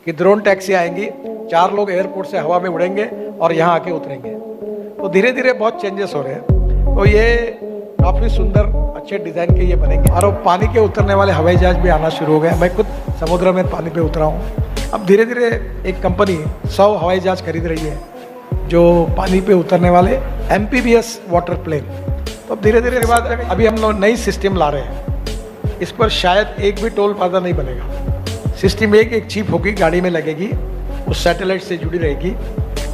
कि drone taxi आएंगी, 4 लोग एयरपोर्ट से हवा में उड़ेंगे और यहाँ आके उतरेंगे। तो धीरे धीरे बहुत चेंजेस हो रहे हैं। तो ये काफ़ी सुंदर अच्छे डिज़ाइन के ये बनेंगे। और अब पानी के उतरने वाले हवाई जहाज भी आना शुरू हो गए। मैं खुद समुद्र में पानी पे उतरा हूँ। अब धीरे धीरे एक कंपनी 100 हवाई जहाज खरीद रही है जो पानी पे उतरने वाले एमपीवीएस वाटर प्लेन। तो अब धीरे धीरे बाद अभी हम लोग नई सिस्टम ला रहे हैं। इस पर शायद एक भी टोल प्लाजा नहीं बनेगा। सिस्टम एक चिप होगी, गाड़ी में लगेगी, उस सैटेलाइट से जुड़ी रहेगी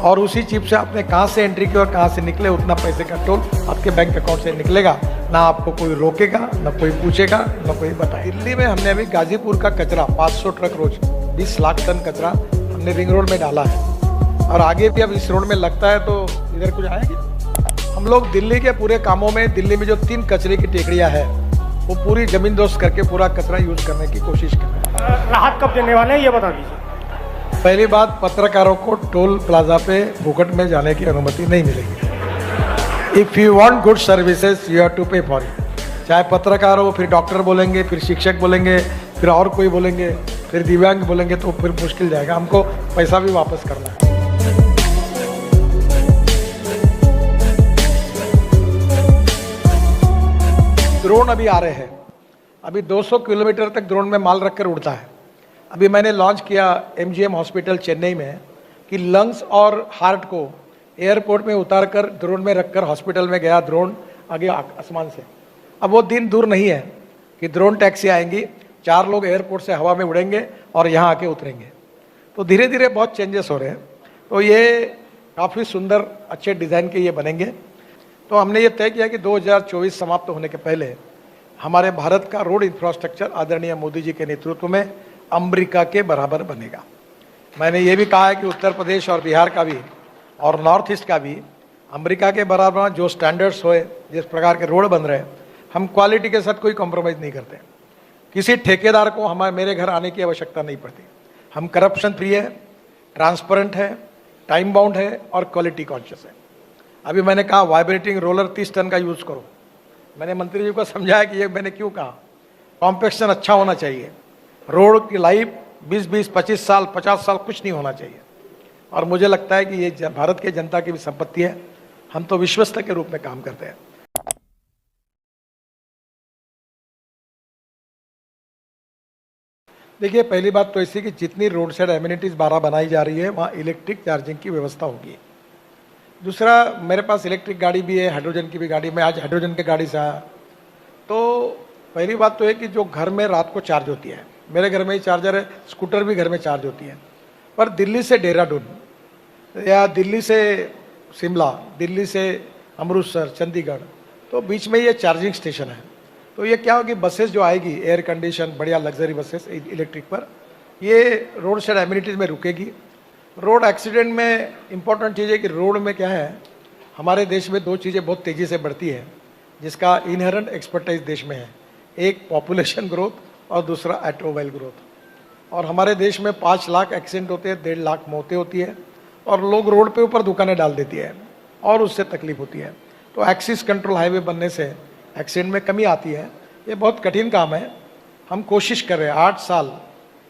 और उसी चिप से आपने कहाँ से एंट्री की और कहाँ से निकले उतना पैसे का टोल आपके बैंक अकाउंट से निकलेगा। ना आपको कोई रोकेगा, ना कोई पूछेगा, ना कोई बताए। दिल्ली में हमने अभी गाजीपुर का कचरा 500 ट्रक रोज 20 लाख टन कचरा हमने रिंग रोड में डाला है और आगे भी अब इस रोड में लगता है तो इधर कुछ आएगी। हम लोग दिल्ली के पूरे कामों में, दिल्ली में जो 3 कचरे की टेकड़ियाँ है वो पूरी जमीन दोस्त करके पूरा कचरा यूज करने की कोशिश कर रहे हैं। राहत कब देने वाले हैं ये बता दीजिए। पहली बात, पत्रकारों को टोल प्लाजा पे फुकट में जाने की अनुमति नहीं मिलेगी। If you want good services you have to pay for it. चाहे पत्रकार हो, फिर डॉक्टर बोलेंगे, फिर शिक्षक बोलेंगे, फिर और कोई बोलेंगे, फिर दिव्यांग बोलेंगे तो फिर मुश्किल जाएगा। हमको पैसा भी वापस करना है। ड्रोन अभी आ रहे हैं। अभी 200 किलोमीटर तक ड्रोन में माल रखकर उड़ता है। अभी मैंने लॉन्च किया एमजीएम हॉस्पिटल चेन्नई में कि लंग्स और हार्ट को एयरपोर्ट में उतार कर ड्रोन में रखकर हॉस्पिटल में गया ड्रोन आगे आसमान से। अब वो दिन दूर नहीं है कि ड्रोन टैक्सी आएंगी, 4 लोग एयरपोर्ट से हवा में उड़ेंगे और यहाँ आके उतरेंगे। तो धीरे धीरे बहुत चेंजेस हो रहे हैं। तो ये काफ़ी सुंदर अच्छे डिज़ाइन के ये बनेंगे। तो हमने ये तय किया कि 2024 समाप्त होने के पहले हमारे भारत का रोड इंफ्रास्ट्रक्चर आदरणीय मोदी जी के नेतृत्व में अमेरिका के बराबर बनेगा। मैंने ये भी कहा है कि उत्तर प्रदेश और बिहार का भी और नॉर्थ ईस्ट का भी अमेरिका के बराबर जो स्टैंडर्ड्स होए, जिस प्रकार के रोड बन रहे हैं, हम क्वालिटी के साथ कोई कॉम्प्रोमाइज़ नहीं करते। किसी ठेकेदार को मेरे घर आने की आवश्यकता नहीं पड़ती। हम करप्शन फ्री है, ट्रांसपेरेंट है, टाइम बाउंड है और क्वालिटी कॉन्शियस है। अभी मैंने कहा वाइब्रेटिंग रोलर 30 टन का यूज़ करो। मैंने मंत्री जी को समझाया कि ये मैंने क्यों कहा, कॉम्पैक्शन अच्छा होना चाहिए। रोड की लाइफ 20-20, 25 साल, 50 साल कुछ नहीं होना चाहिए। और मुझे लगता है कि ये भारत के जनता की भी संपत्ति है। हम तो विश्वस्त के रूप में काम करते हैं। देखिए, पहली बात तो ऐसी कि जितनी रोड साइड एमिनिटीज़ 12 बनाई जा रही है वहाँ इलेक्ट्रिक चार्जिंग की व्यवस्था होगी। दूसरा, मेरे पास इलेक्ट्रिक गाड़ी भी है, हाइड्रोजन की भी गाड़ी। मैं आज हाइड्रोजन की गाड़ी से आया। तो पहली बात तो है कि जो घर में रात को चार्ज होती है, मेरे घर में ही चार्जर है, स्कूटर भी घर में चार्ज होती है। पर दिल्ली से देहरादून या दिल्ली से शिमला, दिल्ली से अमृतसर, चंडीगढ़, तो बीच में ये चार्जिंग स्टेशन है। तो ये क्या होगी, बसेस जो आएगी एयर कंडीशन बढ़िया लग्जरी बसेस इलेक्ट्रिक पर, ये रोड साइड एमिनिटीज़ में रुकेगी। रोड एक्सीडेंट में इम्पोर्टेंट चीज़ है कि रोड में क्या है, हमारे देश में 2 चीज़ें बहुत तेज़ी से बढ़ती है जिसका इनहेरेंट एक्सपर्टाइज देश में है। एक पॉपुलेशन ग्रोथ और दूसरा ऑटोमोबाइल ग्रोथ। और हमारे देश में 5 लाख एक्सीडेंट होते हैं, 1.5 लाख मौतें होती है और लोग रोड पे ऊपर दुकानें डाल देती है और उससे तकलीफ होती है। तो एक्सिस कंट्रोल हाईवे बनने से एक्सीडेंट में कमी आती है। ये बहुत कठिन काम है। हम कोशिश कर रहे हैं। 8 साल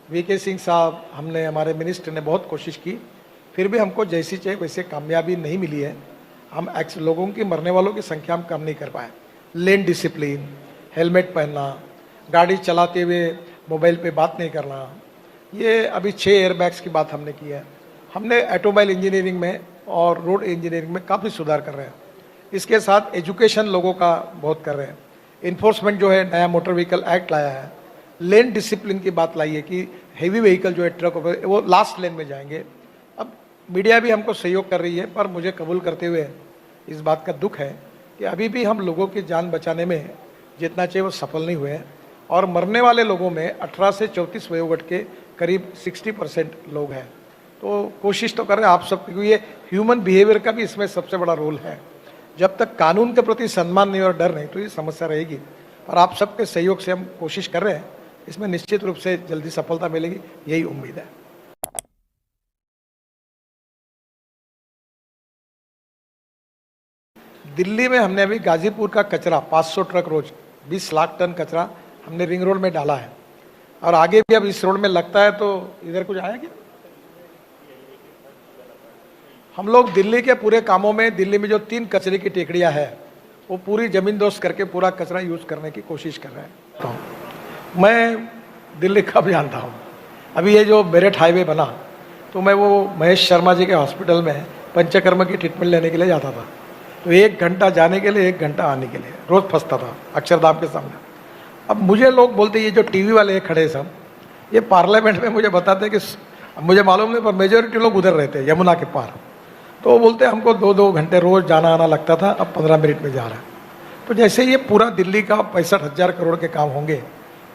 वीके सिंह साहब, हमने, हमारे मिनिस्टर ने बहुत कोशिश की, फिर भी हमको जैसी चाहिए वैसे कामयाबी नहीं मिली है। हम लोगों की मरने वालों की संख्या हम कम नहीं कर पाए। लेन डिसिप्लिन, हेलमेट पहनना, गाड़ी चलाते हुए मोबाइल पे बात नहीं करना, ये अभी 6 एयरबैग्स की बात हमने की है। हमने ऑटोमोबाइल इंजीनियरिंग में और रोड इंजीनियरिंग में काफ़ी सुधार कर रहे हैं। इसके साथ एजुकेशन लोगों का बहुत कर रहे हैं। इन्फोर्समेंट जो है, नया मोटर व्हीकल एक्ट लाया है। लेन डिसिप्लिन की बात लाई है कि हेवी व्हीकल जो है, ट्रक वो लास्ट लेन में जाएंगे। अब मीडिया भी हमको सहयोग कर रही है, पर मुझे कबूल करते हुए इस बात का दुख है कि अभी भी हम लोगों की जान बचाने में जितना चाहिए वो सफल नहीं हुए हैं। और मरने वाले लोगों में 18 से 34 वयोवर्ग के करीब 60% लोग हैं। तो कोशिश तो कर रहे हैं आप सब, क्योंकि ये ह्यूमन बिहेवियर का भी इसमें सबसे बड़ा रोल है। जब तक कानून के प्रति सम्मान नहीं और डर नहीं तो ये समस्या रहेगी। और आप सबके सहयोग से हम कोशिश कर रहे हैं, इसमें निश्चित रूप से जल्दी सफलता मिलेगी, यही उम्मीद है। दिल्ली में हमने अभी गाजीपुर का कचरा 500 ट्रक रोज 20 लाख टन कचरा हमने रिंग रोड में डाला है और आगे भी अब इस रोड में लगता है तो इधर कुछ आएगा। हम लोग दिल्ली के पूरे कामों में, दिल्ली में जो 3 कचरे की टेकड़ियां है वो पूरी जमीन दोस्त करके पूरा कचरा यूज करने की कोशिश कर रहे हैं। तो मैं दिल्ली कब जानता हूँ, अभी ये जो मेरठ हाईवे बना तो मैं वो महेश शर्मा जी के हॉस्पिटल में पंचकर्म की ट्रीटमेंट लेने के लिए जाता था। तो 1 घंटा जाने के लिए 1 घंटा आने के लिए रोज फंसता था अक्षरधाम के सामने। अब मुझे लोग बोलते ये जो टीवी वाले खड़े सब, ये पार्लियामेंट में मुझे बताते कि मुझे मालूम नहीं पर मेजोरिटी लोग उधर रहते यमुना के पार। तो वो बोलते हमको 2-2 घंटे रोज जाना आना लगता था, अब 15 मिनट में जा रहा है। तो जैसे ये पूरा दिल्ली का 65,000 करोड़ के काम होंगे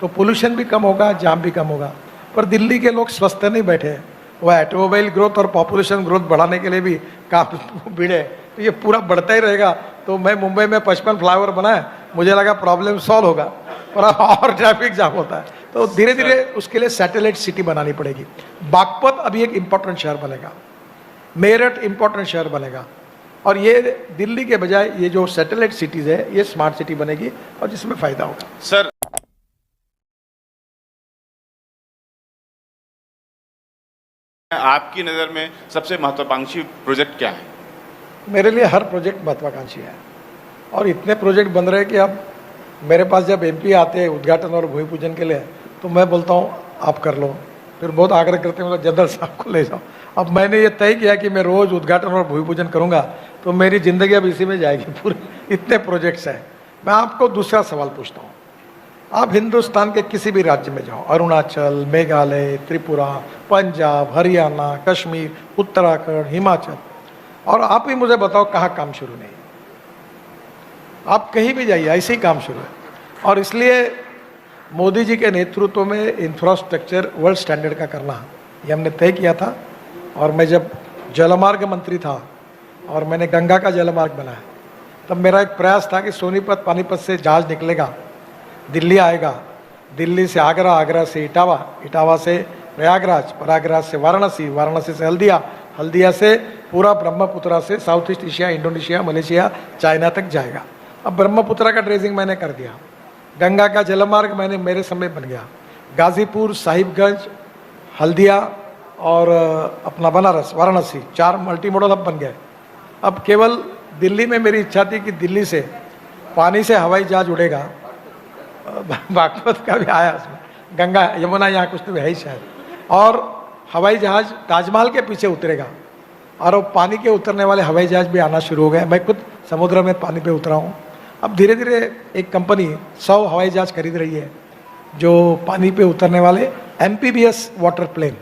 तो पोल्यूशन भी कम होगा, जाम भी कम होगा। पर दिल्ली के लोग स्वस्थ नहीं बैठे हैं, वो ऑटोमोबाइल ग्रोथ और पॉपुलेशन ग्रोथ बढ़ाने के लिए भी काम भिड़े। तो ये पूरा बढ़ता ही रहेगा। तो मैं मुंबई में 55 फ्लाईओवर बनाया, मुझे लगा प्रॉब्लम सॉल्व होगा, पर और ट्रैफिक जाम होता है। तो धीरे धीरे उसके लिए सैटेलाइट सिटी बनानी पड़ेगी। बागपत अभी एक इम्पोर्टेंट शहर बनेगा, मेरठ इम्पोर्टेंट शहर बनेगा, और ये दिल्ली के बजाय ये जो सैटेलाइट सिटीज है ये स्मार्ट सिटी बनेगी और जिसमें फायदा होगा। सर, आपकी नज़र में सबसे महत्वाकांक्षी प्रोजेक्ट क्या है? मेरे लिए हर प्रोजेक्ट महत्वाकांक्षी है और इतने प्रोजेक्ट बन रहे हैं कि अब मेरे पास जब एमपी आते हैं उद्घाटन और भूमि पूजन के लिए तो मैं बोलता हूँ आप कर लो, फिर बहुत आग्रह करते हैं जनरल साहब को ले जाओ। अब मैंने ये तय किया कि मैं रोज उद्घाटन और भूमि पूजन करूंगा, तो मेरी जिंदगी अब इसी में जाएगी पूरी, इतने प्रोजेक्ट्स हैं। मैं आपको दूसरा सवाल पूछता हूँ, आप हिंदुस्तान के किसी भी राज्य में जाओ, अरुणाचल, मेघालय, त्रिपुरा, पंजाब, हरियाणा, कश्मीर, उत्तराखंड, हिमाचल, और आप ही मुझे बताओ कहाँ काम शुरू नहीं है। आप कहीं भी जाइए ऐसे ही काम शुरू है। और इसलिए मोदी जी के नेतृत्व में इंफ्रास्ट्रक्चर वर्ल्ड स्टैंडर्ड का करना ये हमने तय किया था। और मैं जब जलमार्ग मंत्री था और मैंने गंगा का जलमार्ग बनाया, तब मेरा एक प्रयास था कि सोनीपत पानीपत से जहाज निकलेगा, दिल्ली आएगा, दिल्ली से आगरा, आगरा से इटावा, इटावा से प्रयागराज, प्रयागराज से वाराणसी, वाराणसी से हल्दिया, हल्दिया से पूरा ब्रह्मपुत्रा से south east Asia, Indonesia, Malaysia, China तक जाएगा। अब ब्रह्मपुत्रा का ड्रेजिंग मैंने कर दिया, गंगा का जलमार्ग मैंने मेरे समय बन गया, गाजीपुर, साहिबगंज, हल्दिया और अपना बनारस, वाराणसी, 4 मल्टी मॉडल अब बन गए। अब केवल दिल्ली में मेरी इच्छा थी कि दिल्ली से पानी से हवाई जहाज उड़ेगा, बागपत का भी आया उसमें, गंगा यमुना यहाँ कुछ तो है ही शायद, और हवाई जहाज ताजमहल के पीछे उतरेगा और वो पानी के उतरने वाले हवाई जहाज भी आना शुरू हो गए। मैं खुद समुद्र में पानी पे उतरा हूँ। अब धीरे धीरे एक कंपनी 100 हवाई जहाज खरीद रही है जो पानी पे उतरने वाले MPBS वाटर प्लेन।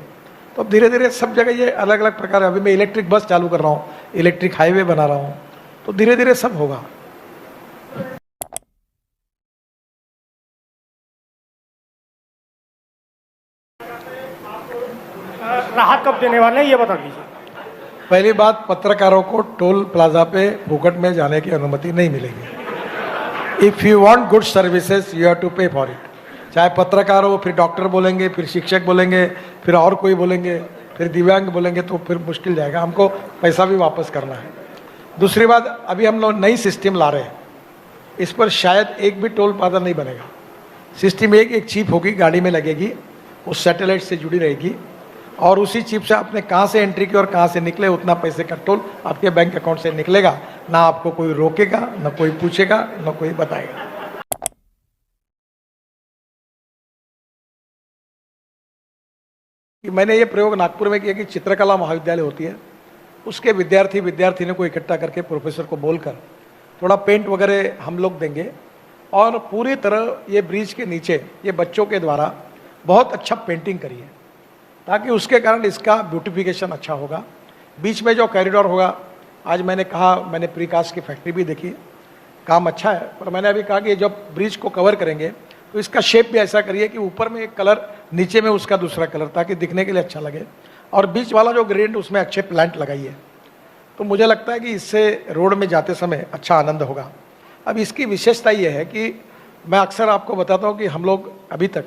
तो अब धीरे धीरे सब जगह ये अलग अलग प्रकार है। अभी मैं इलेक्ट्रिक बस चालू कर रहा हूँ, इलेक्ट्रिक हाईवे बना रहा हूँ, तो धीरे धीरे सब होगा। राहत कब देने वाले हैं ये बता दीजिए। पहली बात, पत्रकारों को टोल प्लाजा पे फुकट में जाने की अनुमति नहीं मिलेगी। If you want good services you have to pay for it. चाहे पत्रकार हो, फिर डॉक्टर बोलेंगे, फिर शिक्षक बोलेंगे, फिर और कोई बोलेंगे, फिर दिव्यांग बोलेंगे, तो फिर मुश्किल जाएगा, हमको पैसा भी वापस करना है। दूसरी बात, अभी हम लोग नई सिस्टम ला रहे हैं, इस पर शायद एक भी टोल प्लाजा नहीं बनेगा। सिस्टम एक चिप होगी, गाड़ी में लगेगी, वो सैटेलाइट से जुड़ी रहेगी और उसी चिप से आपने कहाँ से एंट्री की और कहाँ से निकले उतना पैसे का टोल आपके बैंक अकाउंट से निकलेगा। ना आपको कोई रोकेगा, ना कोई पूछेगा, ना कोई बताएगा। मैंने ये प्रयोग नागपुर में किया कि चित्रकला महाविद्यालय होती है, उसके विद्यार्थियों को इकट्ठा करके प्रोफेसर को बोलकर थोड़ा पेंट वगैरह हम लोग देंगे और पूरी तरह ये ब्रिज के नीचे ये बच्चों के द्वारा बहुत अच्छा पेंटिंग करिए, ताकि उसके कारण इसका ब्यूटिफिकेशन अच्छा होगा। बीच में जो कॉरिडोर होगा, आज मैंने कहा, मैंने प्रीकास्ट की फैक्ट्री भी देखी, काम अच्छा है, पर मैंने अभी कहा कि जब ब्रिज को कवर करेंगे तो इसका शेप भी ऐसा करिए कि ऊपर में एक कलर, नीचे में उसका दूसरा कलर, ताकि दिखने के लिए अच्छा लगे, और बीच वाला जो ग्रेडियंट उसमें अच्छे प्लांट लगाइए। तो मुझे लगता है कि इससे रोड में जाते समय अच्छा आनंद होगा। अब इसकी विशेषता ये है कि मैं अक्सर आपको बताता हूँ कि हम लोग अभी तक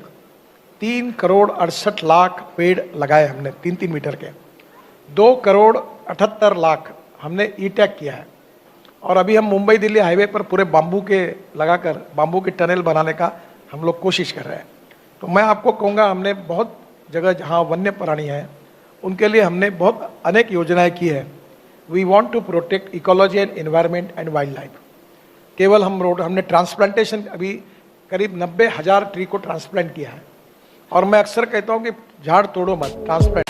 3,68,00,000 पेड़ लगाए हमने, 3-3 मीटर के, 2,78,00,000 हमने ई-टैग किया है, और अभी हम मुंबई दिल्ली हाईवे पर पूरे बाम्बू के लगाकर बाम्बू की टनल बनाने का हम लोग कोशिश कर रहे हैं। तो मैं आपको कहूँगा, हमने बहुत जगह जहाँ वन्य प्राणी हैं उनके लिए हमने बहुत अनेक योजनाएं की है, we want to protect ecology and environment and wildlife. केवल हमने ट्रांसप्लांटेशन अभी करीब 90,000 ट्री को ट्रांसप्लांट किया है। और मैं अक्सर कहता हूं कि झाड़ तोड़ो मत, ट्रांसप्लांट